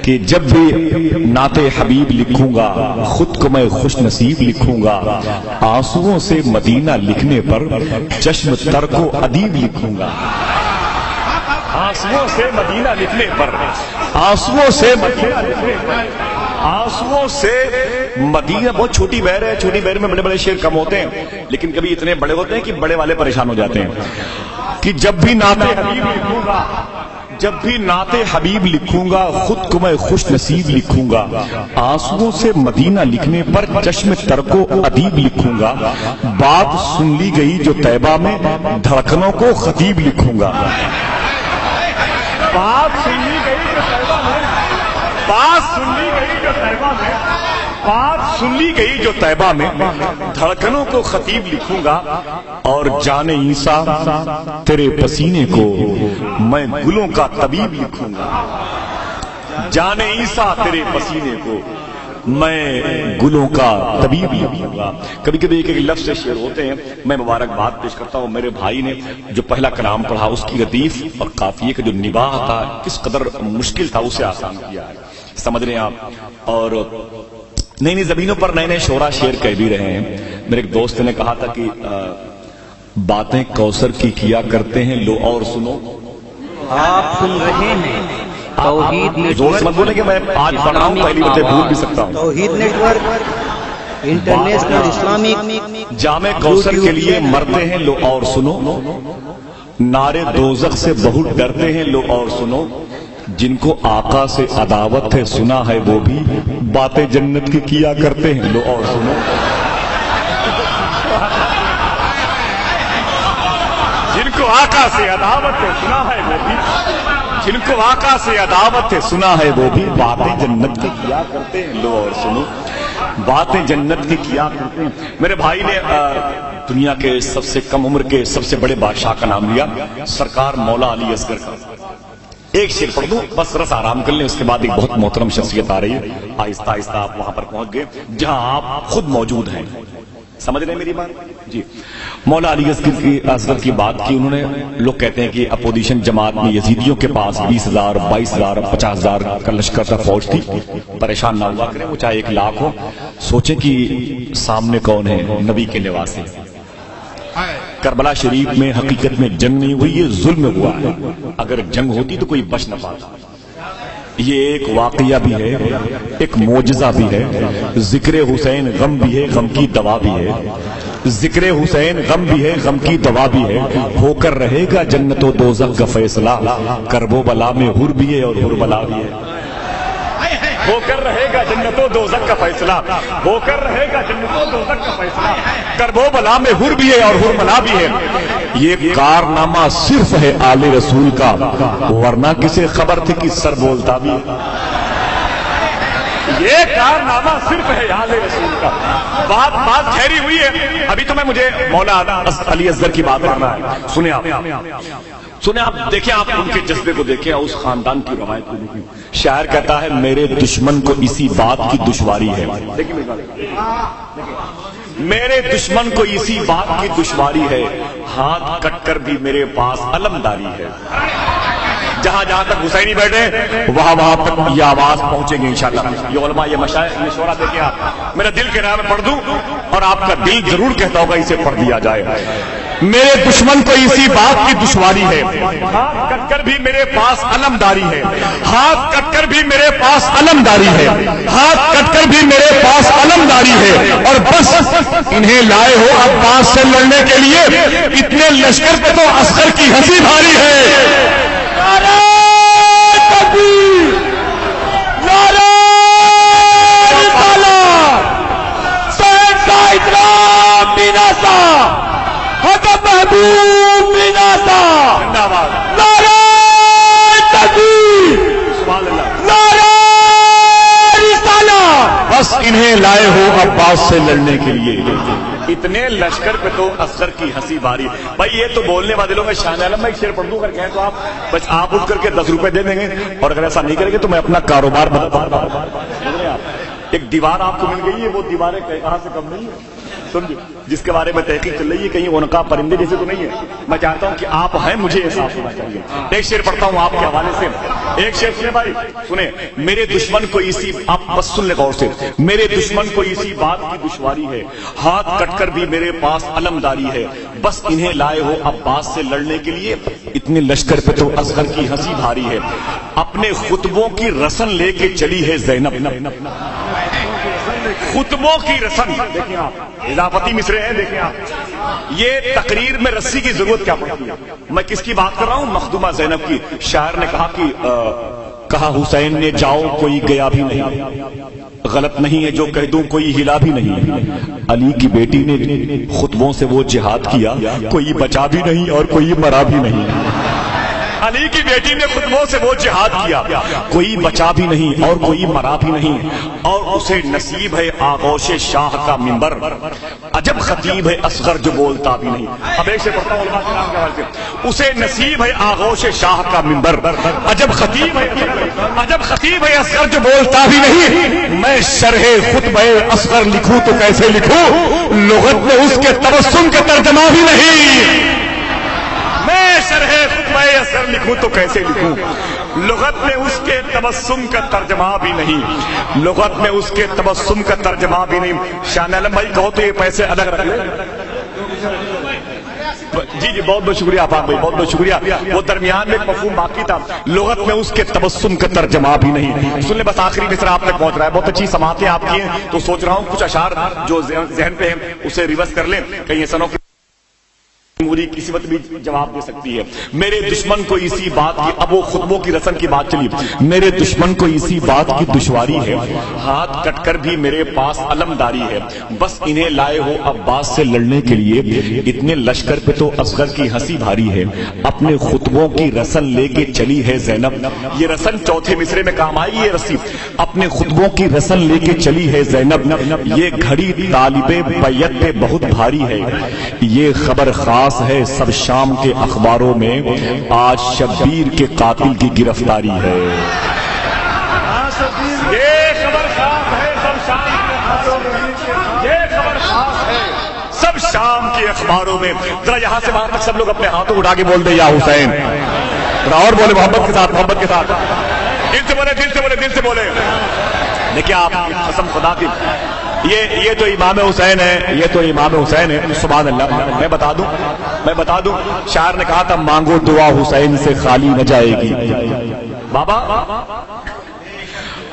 کہ جب بھی نعت حبیب لکھوں گا خود کو میں خوش نصیب لکھوں گا، آنسوؤں سے مدینہ لکھنے پر چشم تر کو ادیب لکھوں گا۔ آنسوؤں سے مدینہ لکھنے پر، آنسوؤں سے مدینہ لکھنے پر، آنسوؤں سے مدینہ۔ بہت چھوٹی بحر ہے، چھوٹی بحر میں بڑے بڑے شعر کم ہوتے ہیں، لیکن کبھی اتنے بڑے ہوتے ہیں کہ بڑے والے پریشان ہو جاتے ہیں کہ جب بھی نعت حبیب لکھوں گا، جب بھی نعت حبیب لکھوں گا خود کو میں خوش نصیب لکھوں گا، آنسوؤں سے مدینہ لکھنے پر چشم تر کو ادیب لکھوں گا، بات سن لی گئی جو طیبہ میں دھڑکنوں کو خطیب لکھوں گا۔ بات سن لی گئی جو طیبہ میں، بات سن لی گئی جو طیبہ میں، بات سن لی گئی جو طیبہ میں دھڑکنوں کو خطیب لکھوں گا، اور جان عیسیٰ تیرے پسینے کو میں گلوں کا طبیب لکھوں گا۔ جان عیسیٰ تیرے پسینے کو میں گلوں کا طبیب لکھوں گا۔ کبھی کبھی ایک لفظ سے شعر ہوتے ہیں، میں مبارکباد پیش کرتا ہوں میرے بھائی نے جو پہلا کلام پڑھا، اس کی ردیف اور قافیے کا جو نباہ تھا کس قدر مشکل تھا، اسے آسان کیا ہے، سمجھ رہے ہیں آپ۔ اور نئی نئی زمینوں پر نئے نئے شعراء شعر کہہ بھی رہے ہیں۔ میرے ایک دوست نے کہا تھا کہ باتیں کوثر کی کیا کرتے ہیں، لو اور سنو۔ آپ سن رہے ہیں توحید نیٹ زور سے مت بولیں کہ میں آج پڑھ رہا ہوں، پہلی باتیں بھول بھی سکتا ہوں۔ توحید نیٹ ورک انٹرنیشنل اسلامک جامع کوثر کے لیے مرتے ہیں، لو اور سنو۔ نارے دوزخ سے بہت ڈرتے ہیں، لو اور سنو۔ جن کو آقا سے عداوت ہے سنا ہے وہ بھی باتیں جنت کی کیا کرتے ہیں، لو اور سنو۔ جن کو آقا سے عداوت ہے سنا ہے وہ بھی، جن کو آقا سے عداوت ہے سنا ہے وہ بھی باتیں جنت کی کیا کرتے ہیں، لو اور سنو۔ باتیں جنت کی کیا کرتے ہیں۔ میرے بھائی نے دنیا کے سب سے کم عمر کے سب سے بڑے بادشاہ کا نام لیا، سرکار مولا علی اصغر کا۔ ایک شعر پڑھ دوں بس، رس آرام کر لیں، اس کے بعد ایک بہت محترم شخصیت آ رہی ہے۔ آہستہ آہستہ آپ وہاں پر پہنچ گئے جہاں آپ خود موجود ہیں، سمجھ رہے ہیں میری بات؟ جی، مولا علی اصغر کی بات کی انہوں نے۔ لوگ کہتے ہیں کہ اپوزیشن جماعت میں یزیدیوں کے پاس 20,000 22,000 50,000 کا لشکر تھا، فوج تھی۔ پریشان نہ ہوا کریں، وہ چاہے 1,00,000 ہو، سوچیں کہ سامنے کون ہے، نبی کے نواسے۔ کربلا شریف میں حقیقت میں جنگ نہیں ہوئی، یہ ظلم ہوا ہے۔ اگر جنگ ہوتی تو کوئی بچ نہ پاتا۔ یہ ایک واقعہ بھی ہے، ایک معجزہ بھی ہے۔ ذکر حسین غم بھی ہے، غم کی دوا بھی ہے۔ ذکر حسین غم بھی ہے، غم کی دوا بھی ہے۔ ہو کر رہے گا جنت و دوزخ کا فیصلہ، کرب و بلا میں حر بھی ہے اور حر بلا بھی ہے۔ ہو کر رہے گا جنت و دوزخ کا فیصلہ، ہو کر رہے گا جنت و دوزخ کا فیصلہ، کرب و بلا میں حر بھی ہے اور حر بلا بھی ہے۔ یہ کارنامہ صرف ہے آل رسول کا، ورنہ کسے خبر تھی کہ سر بولتا بھی ہے۔ یہ کارنامہ صرف ہے آل رسول کا۔ بات ٹھہری ہوئی ہے، ابھی تو مجھے مولا علی اصغر کی بات کرنا ہے۔ سنیں آپ، سنیں آپ، دیکھیں آپ ان کے جذبے کو دیکھیں، اس خاندان کی روایت کو دیکھیں۔ شاعر کہتا ہے میرے دشمن کو اسی بات کی دشواری ہے، میرے دشمن کو اسی بات کی دشواری ہے، ہاتھ کٹ کر بھی میرے پاس علمداری ہے۔ جہاں جہاں تک حسینی بیٹھے وہاں تک یہ آواز پہنچے گی انشاءاللہ۔ یہ علماء، یہ مشائخ، یہ شعراء دیکھیں آپ، میرا دل کے نام میں پڑھ دوں اور آپ کا دل ضرور کہتا ہوگا اسے پڑھ دیا جائے۔ میرے دشمن کو اسی بات کی دشواری ہے، ہاتھ کٹ کر بھی میرے پاس علمداری ہے، ہاتھ کٹ کر بھی میرے پاس علمداری ہے، ہاتھ کٹ کر بھی میرے پاس علمداری ہے، اور بس انہیں لائے ہو عباس سے لڑنے کے لیے، اتنے لشکر پہ تو اصغر کی ہنسی بھاری ہے۔ نعرہ تکبیر، نعرہ رسالت، سید کا اکرام بیناسا، حضرت محبوب بیناسا، نعرہ تکبیر، نعرہ رسالت۔ بس انہیں لائے ہو عباس سے لڑنے کے لیے، اتنے لشکر پہ تو اصغر کی ہنسی باری۔ بھائی یہ تو بولنے والے لوگ ہیں، شان عالم میں ایک شعر پڑھ دوں کر کہیں تو آپ بس آپ اٹھ کر کے 10 روپے دے دیں گے، اور اگر ایسا نہیں کریں گے تو میں اپنا کاروبار ایک دیوار آپ کو مل گئی ہے، وہ دیواریں کہاں سے کم نہیں ہے۔ سن جس کے بارے میں تحقیق چل رہی ہے کہیں ان کا پرندے جیسے تو نہیں ہے. میں چاہتا ہوں کہ آپ ہیں, مجھے احساس ہونا چاہیے. ایک شعر پڑھتا ہوں آپ کے حوالے سے. ایک شعر سنے بھائی, سنیں. میرے دشمن کو اسی, آپ بس سن لیں غور سے, میرے دشمن کو اسی بات کی دشواری ہے, ہاتھ کٹ کر بھی میرے پاس علمداری ہے, بس انہیں لائے ہو عباس سے لڑنے کے لیے, اتنے لشکر پہ تو اصغر کی ہنسی بھاری ہے, اپنے خطبوں کی رسن لے کے چلی ہے زینب. خطبوں کی رسن, دیکھیں آپ اضافتی مصرے ہیں, دیکھیں آپ یہ تقریر میں رسی کی ضرورت کیا پڑتی ہے. میں کس کی بات کر رہا ہوں؟ مخدومہ زینب کی. شاعر نے کہا کہ کہا حسین نے جاؤ کوئی گیا بھی نہیں, غلط نہیں ہے جو کہہ دوں کوئی ہلا بھی نہیں, علی کی بیٹی نے خطبوں سے وہ جہاد کیا, کوئی بچا بھی نہیں اور کوئی مرا بھی نہیں. علی کی بیٹی نے خطبوں سے وہ جہاد کیا, کوئی بچا بھی نہیں اور کوئی مرا بھی نہیں, اور اسے نصیب ہے آغوش شاہ کا منبر, عجب خطیب ہے اصغر جو بولتا بھی نہیں. اب ایک سے پڑھتا ہوں علماء کرام کے حوالے سے. اسے نصیب ہے آغوش شاہ کا منبر, عجب خطیب ہے اصغر جو بولتا بھی نہیں. میں شرح خطبہ اصغر لکھوں تو کیسے لکھوں, لغت میں اس کے تبسم کا ترجمہ بھی نہیں. میں شرح خطبہ اصغر لکھوں تو کیسے لکھوں, لغت میں اس کے تبسم کا ترجمہ بھی نہیں. لغت میں اس کے تبسم کا ترجمہ بھی نہیں. شان عالم بھائی کہو تو یہ پیسے الگ رکھ لیں. جی بہت بہت شکریہ آپ بھائی, بہت بہت شکریہ. وہ درمیان میں ایک مفہوم باقی تھا, لغت میں اس کے تبسم کا ترجمہ بھی نہیں. سن لیں بس آخری مصرع آپ تک پہنچ رہا ہے. بہت اچھی سماعتیں آپ کی ہیں, تو سوچ رہا ہوں کچھ اشعار جو ذہن پہ ہیں اسے ریورس کر لیں, کہیں ایسا نہ ہو پوری کسی وقت بھی جواب دے سکتی ہے. میرے دشمن کو اسی بات کی, اب وہ خطبوں کی رسم کی بات چلی, میرے دشمن کو اسی بات کی دشواری ہے, ہاتھ کٹ کر بھی میرے پاس علمداری ہے, بس انہیں لائے ہو عباس سے لڑنے کے لیے, اتنے لشکر پہ تو اصغر کی ہنسی بھاری ہے, اپنے خطبوں کی رسن لے کے چلی ہے زینب. یہ رسن چوتھے مصرے میں کام آئے گی, یہ رسی اپنے خطبوں کی رسن لے کے چلی ہے زینب. یہ گھڑی طالب بیعت پہ بہت بھاری ہے, یہ خبر خاص ہے سب شام کے اخباروں میں, آج شبیر کے قاتل کی گرفتاری ہے. یہ خبر خاص ہے سب شام کے اخباروں میں, یہ خبر خاص ہے سب شام کے اخباروں میں. ذرا یہاں سے وہاں تک سب لوگ اپنے ہاتھوں اٹھا کے بول دے یا حسین, اور بولے محبت کے ساتھ, محبت کے ساتھ, دل سے بولے, دل سے بولے, دل سے بولے. دیکھیں آپ قسم خدا کی, یہ تو امام حسین ہے, یہ تو امام حسین ہے. سبحان اللہ. میں بتا دوں شاعر نے کہا تھا مانگو دعا حسین سے خالی نہ جائے گی. بابا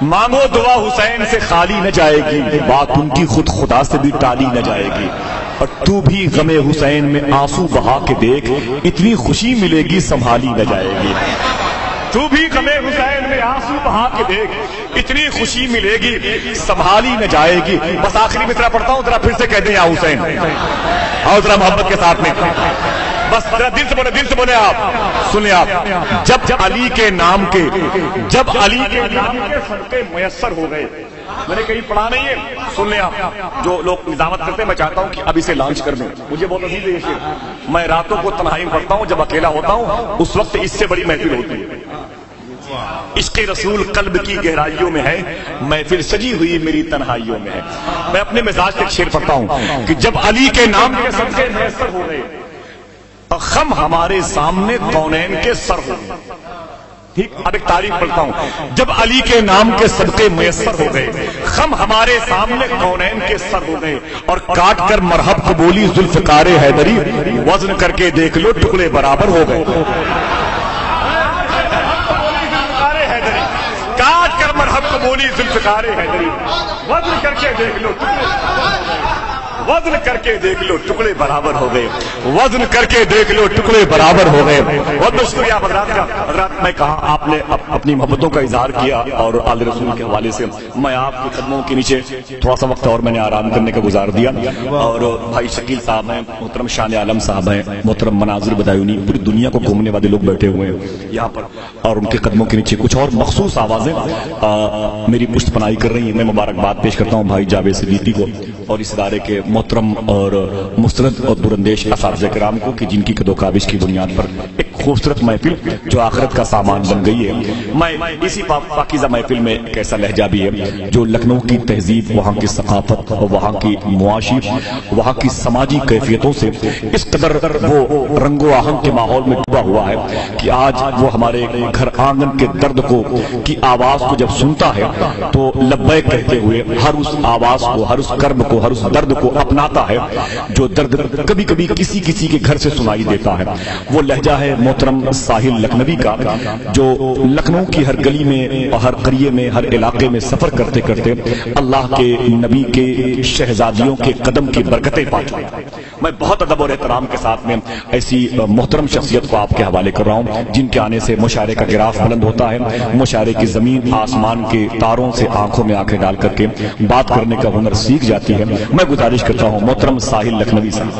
مانگو دعا حسین سے خالی نہ جائے گی, بات ان کی خود خدا سے بھی ٹالی نہ جائے گی. اور تو بھی غم حسین میں آنسو بہا کے دیکھ, اتنی خوشی ملے گی سنبھالی نہ جائے گی. تو بھی غم حسین میں آنسو بہا کے دیکھ, اتنی خوشی ملے گی سنبھالی نہ جائے گی. بس آخری مصرع پڑھتا ہوں, ذرا پھر سے کہہ دیں یا حسین, اور ذرا محبت کے ساتھ میں, بس ذرا دل سے بولے, دل سے بولے آپ. سنیں آپ, جب علی کے نام کے صدقے میسر ہو گئے, میں نے کہیں پڑھا نہیں ہے, سن لیں آپ. جو لوگ نظامت کرتے ہیں میں چاہتا ہوں کہ اب اسے لانچ کر دیں, مجھے بہت عزیز ہے یہ شعر. میں راتوں کو تنہائی میں پڑھتا ہوں, جب اکیلا ہوتا ہوں اس وقت اس سے بڑی محفل ہوتی ہے. عشق رسول قلب کی گہرائیوں میں ہے, محفل سجی ہوئی میری تنہائیوں میں ہے. میں اپنے مزاج سے ایک شعر پڑھتا ہوں کہ جب علی کے نام کے صدقے میسر ہو گئے, خم ہمارے سامنے کونین کے سر ہو گئے. ٹھیک, اب ایک تعریف پڑھتا ہوں. جب علی کے نام کے صدقے میسر ہو گئے, خم ہمارے سامنے کونین کے سر ہو گئے, اور کاٹ کر مرحب قبولی ذوالفقار حیدری, وزن کر کے دیکھ لو ٹکڑے برابر ہو گئے. کاٹ کر مرحب قبولی ذوالفقار حیدری, وزن کر کے دیکھ لو, وزن کر کے دیکھ لو ٹکڑے برابر ہو گئے, وزن کر کے دیکھ لو ٹکڑے برابر ہو گئے. بہت بہت شکریہ حضرات کا. حضرات میں کہا آپ نے اپنی محبتوں کا اظہار کیا, اور آل رسول کے حوالے سے میں آپ کے قدموں کے نیچے تھوڑا سا وقت اور میں نے آرام کرنے کا گزار دیا. اور بھائی شکیل صاحب ہیں, محترم شان عالم صاحب ہیں, محترم مناظر بدایونی, پوری دنیا کو گھومنے والے لوگ بیٹھے ہوئے ہیں یہاں پر, اور ان کے قدموں کے نیچے کچھ اور مخصوص آوازیں میری پشت پناہی کر رہی ہیں. میں مبارکباد پیش کرتا ہوں بھائی جاوید صدیقی کو اور اس ادارے کے محترم اور مستند اور دورندیش اساتذہ کرام کو کہ جن کی کدوکابش کی بنیاد پر ایک خوبصورت محفل جو آخرت کا سامان بن گئی ہے. میں اسی پاکیزہ محفل میں ایک ایسا لہجہ بھی ہے جو لکھنؤ کی تہذیب، وہاں کی ثقافت اور وہاں کی معاشی، وہاں کی سماجی کیفیتوں سے اس قدر وہ رنگ و آہنگ کے ماحول میں ڈوبا ہوا ہے کہ آج وہ ہمارے گھر آنگن کے درد کو کی آواز کو جب سنتا ہے تو لبیک کہتے ہوئے ہر اس آواز کو، ہر اس کرب کو، ہر اس درد کو اپناتا ہے جو درد کبھی کبھی کسی کے گھر سے سنائی دیتا ہے. وہ لہجہ ہے محترم ساحل لکھنوی کا جو لکھنؤ کی ہر گلی میں، ہر قریے میں، ہر علاقے میں سفر کرتے کرتے اللہ کے نبی کے شہزادیوں کے قدم کی برکتیں پاتا ہے. میں بہت ادب اور احترام کے ساتھ میں ایسی محترم شخصیت کو آپ کے حوالے کر رہا ہوں جن کے آنے سے مشاعرے کا گراف بلند ہوتا ہے. مشاعرے کی زمین آسمان کے تاروں سے آنکھوں میں آنکھیں ڈال کر کے بات کرنے کا ہنر سیکھ جاتی ہے. میں گزارش کرتا ہوں محترم ساحل لکھنوی صاحب،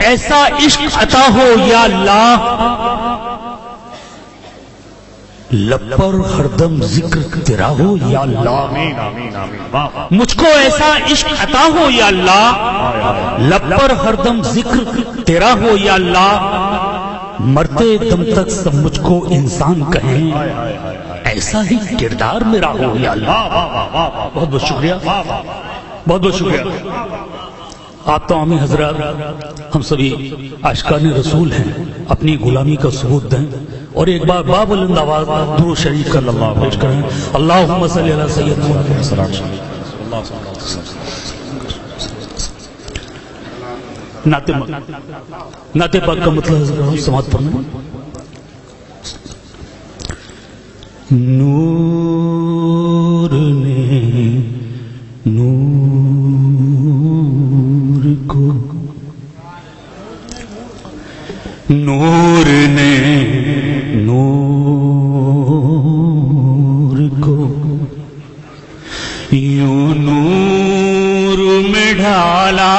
ایسا عشق عطا ہو یا اللہ، لب پر ہردم ذکر تیرا ہو یا اللہ. آمین آمین آمین. مجھ کو ایسا عشق عطا ہو یا اللہ، لب پر ہردم ذکر تیرا ہو یا اللہ، مرتے دم تک سب مجھ کو انسان کہیں، ایسا ہی کردار میرا ہو یا اللہ. بہت بہت شکریہ، بہت بہت شکریہ. آپ تمامی حضرات، ہم سبھی عاشقان رسول ہیں، اپنی غلامی کا ثبوت دیں اور ایک بار بابلند آواز درود شریف کا اللہ پیش کریں. اللہم صلی علی سیدنا محمد. نعت پاک کا مطلب سماعت فرمائیں. نور نے نور کو، نور نے نور کو یوں نور میں ڈھالا،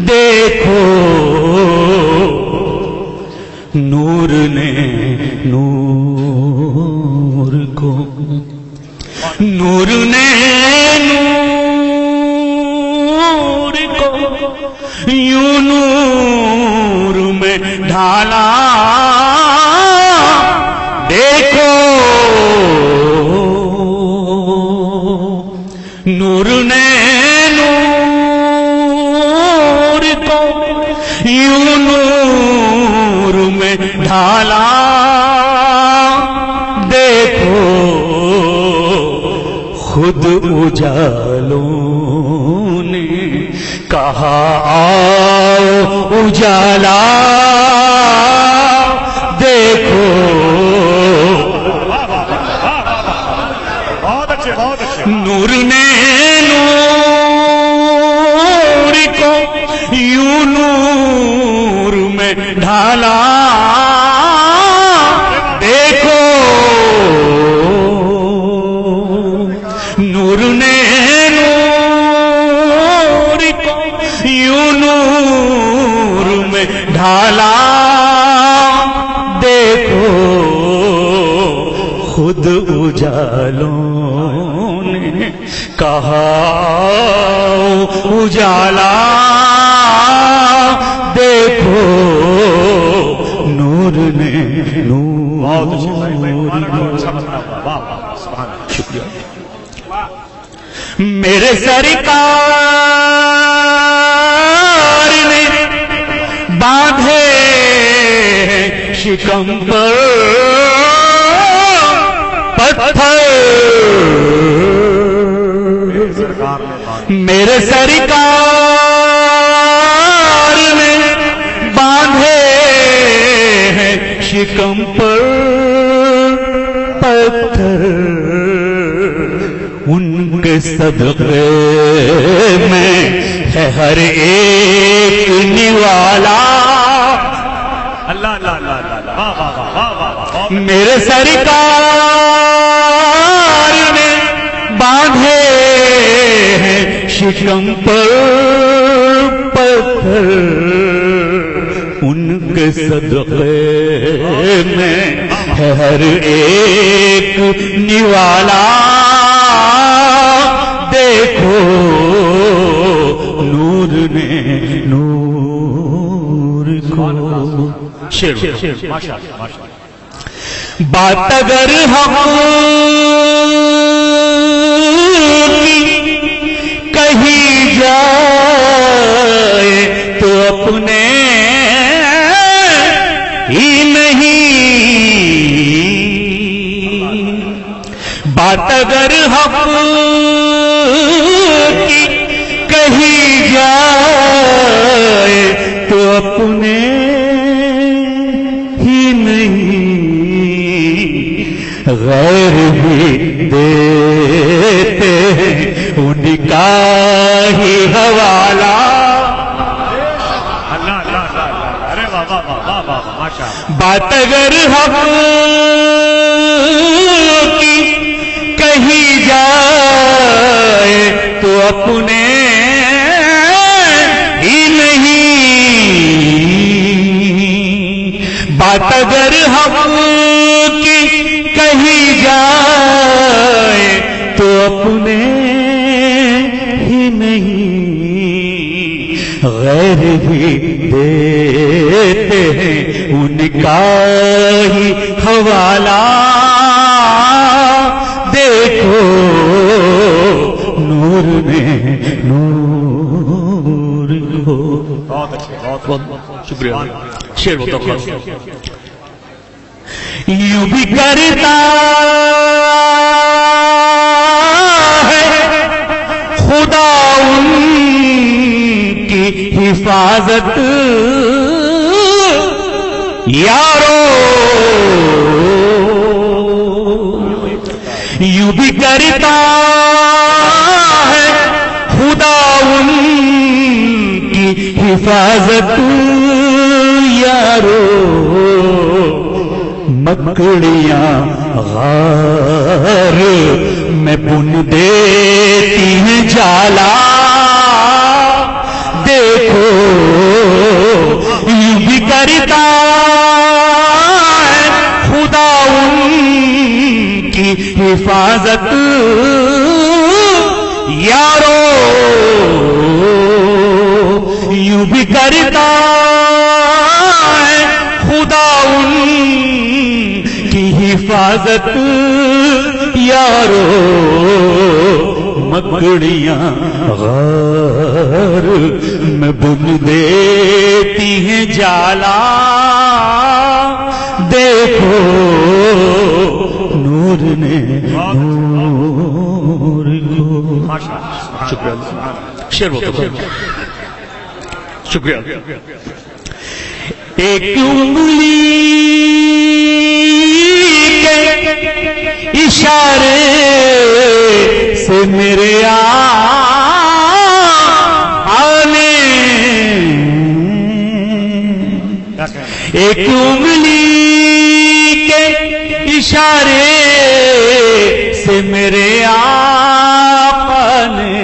دیکھو نور نے نور کو، نور نے نور کو یوں نور میں ڈھالا، دیکھو نور نے نور کو یوں نور میں ڈھالا، دیکھو خود اجالوں نے کہا آؤ اجالا، دیکھو نور نے نور کو یوں نور میں ڈھالا، دیکھو نور نے نور کو یوں نور میں ڈھالا، دیکھو خود اجالوں نے کہا اجالا، دیکھو نور نے نور. شکریہ. میرے سرکار نے باندھے شکم پر پتھر، میرے سرکار نے باندھے شکم پر پتھر، ان کے صدقے میں ہے ہر ایک نوالا. اللہ اللہ اللہ اللہ. میرے سرکار نے باندھے شکم پر پتھر، ان کے صدقے میں ہے ہر ایک نوالا، دیکھو نور نے نور کو. شعر بات اگر ہم کہی جائے تو اپنے ہی نہیں. بات اگر ہم کی کہی جائے تو اپنے ہی نہیں، غیر بھی دیتے ان کا ہی حوالہ. بات اگر ہم کی کہی جائے تو اپنے ہی نہیں. بات اگر ہم کی کہی جائے تو اپنے ہی نہیں، غیر بھی دیتے ہیں ان کا ہی حوالہ. دیکھو نور نے نور کو. بہت اچھے، بہت شکریہ. شعر ہوتا یوں بھی کرتا ہے خدا ان کی حفاظت یارو. یوں بھی کرتا ہے خدا ان کی حفاظت یارو. مکڑیاں غار میں بن دیتی ہیں جالا. دیکھو یوں بھی کرتا ہے خدا ان کی حفاظت یارو. یوں بھی کرتا ہے خدا ان کی حفاظت یارو. مکڑیاں غار میں بن دیتی ہیں جالا. دیکھو نور نے نور کو. شکریہ. شعر ہوتا شکریہ. ایک انگلی کے اشارے سے میرے آنے، ایک انگلی کے اشارے سے میرے آقا نے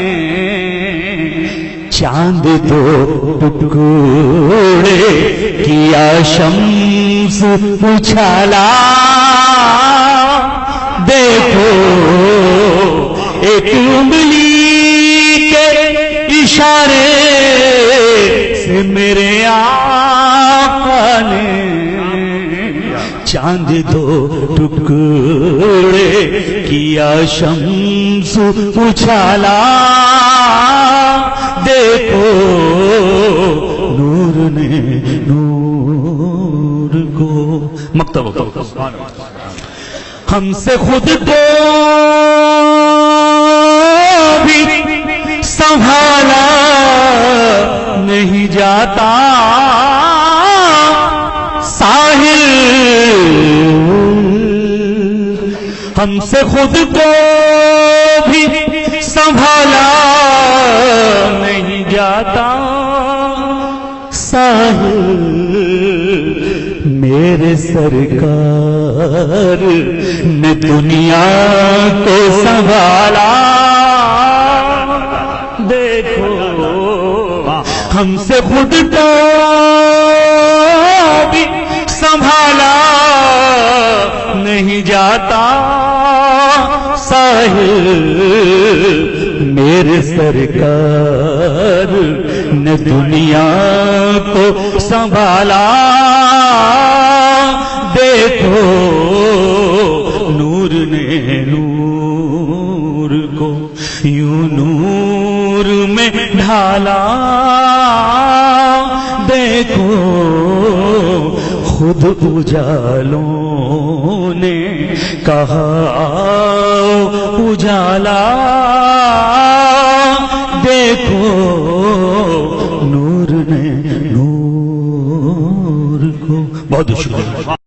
چاند دو ٹکڑے کیا شمس اچھالا. دیکھو ایک انگلی کے اشارے سے میرے آقا نے چاند دو ٹکڑے کیا شمس اچھالا. دیکھو نور نے نور کو. مکتب ہم سے خود کو بھی سنبھالا نہیں جاتا ساحل. ہم سے خود کو بھی سنبھالا نہیں جاتا ساحل. میرے سرکار نے دنیا کو سنبھالا. دیکھو ہم سے خود کو بھی سنبھالا نہیں جاتا ساحل. میرے سرکار نے دنیا کو سنبھالا، دیکھو نور نے نور کو یوں نور میں ڈھالا، دیکھو خود اجالوں نے کہا اجالا، دیکھو نور نے نور کو۔ بہت شکریہ۔